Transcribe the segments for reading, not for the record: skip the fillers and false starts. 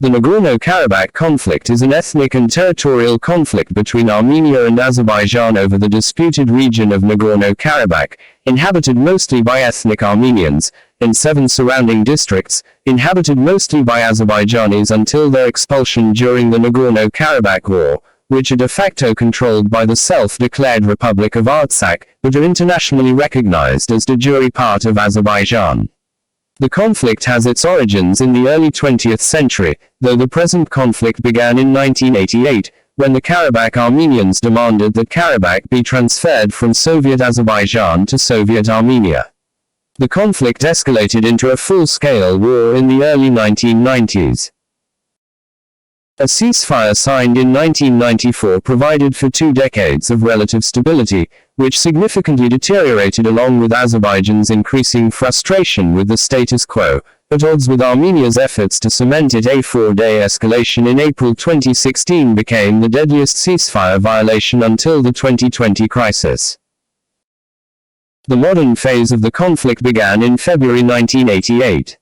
The Nagorno-Karabakh conflict is an ethnic and territorial conflict between Armenia and Azerbaijan over the disputed region of Nagorno-Karabakh, inhabited mostly by ethnic Armenians, and 7 surrounding districts, inhabited mostly by Azerbaijanis until their expulsion during the Nagorno-Karabakh War, which are de facto controlled by the self-declared Republic of Artsakh, but are internationally recognized as de jure part of Azerbaijan. The conflict has its origins in the early 20th century, though the present conflict began in 1988, when the Karabakh Armenians demanded that Karabakh be transferred from Soviet Azerbaijan to Soviet Armenia. The conflict escalated into a full-scale war in the early 1990s. A ceasefire signed in 1994 provided for 2 decades of relative stability, which significantly deteriorated along with Azerbaijan's increasing frustration with the status quo, at odds with Armenia's efforts to cement it. A 4-day escalation in April 2016 became the deadliest ceasefire violation until the 2020 crisis. The modern phase of the conflict began in February 1988.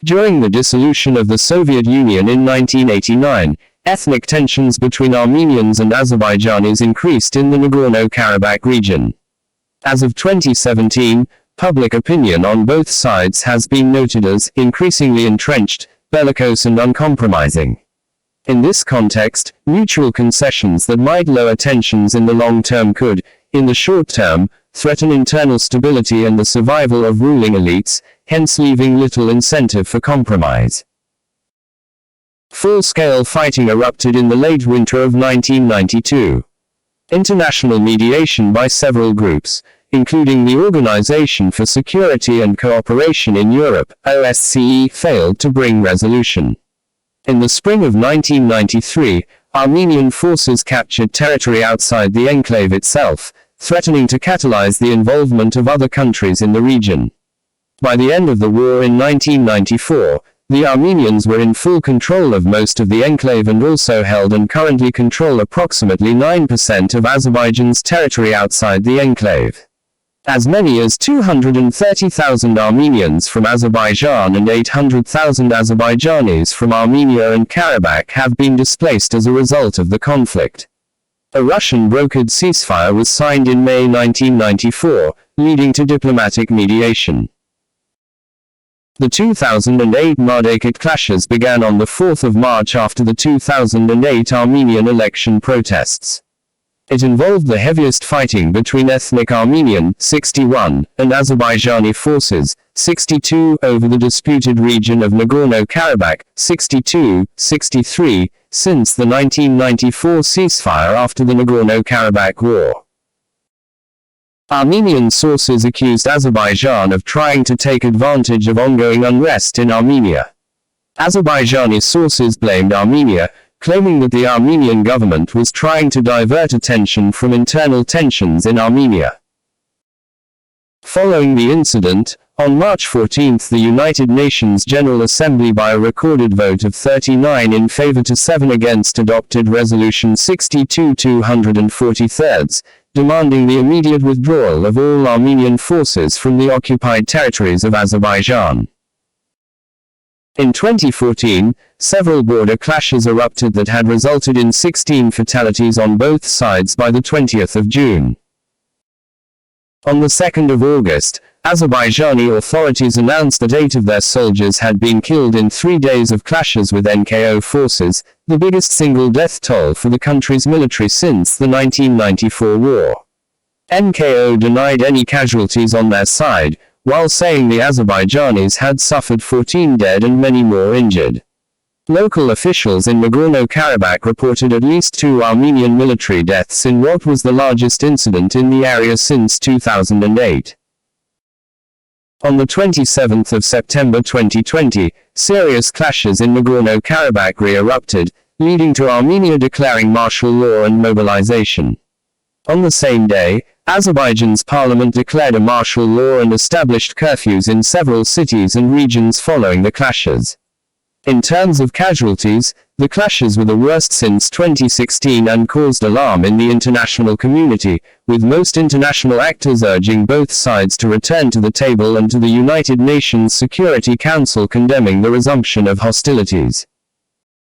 During the dissolution of the Soviet Union in 1989, ethnic tensions between Armenians and Azerbaijanis increased in the Nagorno-Karabakh region. As of 2017, public opinion on both sides has been noted as increasingly entrenched, bellicose and uncompromising. In this context, mutual concessions that might lower tensions in the long term could, in the short term, threaten internal stability and the survival of ruling elites, hence leaving little incentive for compromise. Full-scale fighting erupted in the late winter of 1992. International mediation by several groups, including the Organization for Security and Cooperation in Europe, OSCE, failed to bring resolution. In the spring of 1993, Armenian forces captured territory outside the enclave itself, threatening to catalyze the involvement of other countries in the region. By the end of the war in 1994, the Armenians were in full control of most of the enclave and also held and currently control approximately 9% of Azerbaijan's territory outside the enclave. As many as 230,000 Armenians from Azerbaijan and 800,000 Azerbaijanis from Armenia and Karabakh have been displaced as a result of the conflict. A Russian-brokered ceasefire was signed in May 1994, leading to diplomatic mediation. The 2008 Mardaket clashes began on the 4th of March after the 2008 Armenian election protests. It involved the heaviest fighting between ethnic Armenian, 61, and Azerbaijani forces, 62, over the disputed region of Nagorno-Karabakh, 62, 63, since the 1994 ceasefire after the Nagorno-Karabakh War. Armenian sources accused Azerbaijan of trying to take advantage of ongoing unrest in Armenia. Azerbaijani sources blamed Armenia, claiming that the Armenian government was trying to divert attention from internal tensions in Armenia. Following the incident, on March 14 the United Nations General Assembly by a recorded vote of 39 in favor to 7 against adopted Resolution 62-243, demanding the immediate withdrawal of all Armenian forces from the occupied territories of Azerbaijan. In 2014, several border clashes erupted that had resulted in 16 fatalities on both sides by the 20th of June. On the 2nd of August, Azerbaijani authorities announced that 8 of their soldiers had been killed in 3 days of clashes with NKO forces, the biggest single death toll for the country's military since the 1994 war. NKO denied any casualties on their side, while saying the Azerbaijanis had suffered 14 dead and many more injured. Local officials in Nagorno-Karabakh reported at least 2 Armenian military deaths in what was the largest incident in the area since 2008. On the 27th of September 2020, serious clashes in Nagorno-Karabakh re-erupted, leading to Armenia declaring martial law and mobilization. On the same day, Azerbaijan's parliament declared a martial law and established curfews in several cities and regions following the clashes. In terms of casualties, the clashes were the worst since 2016 and caused alarm in the international community, with most international actors urging both sides to return to the table and to the United Nations Security Council condemning the resumption of hostilities.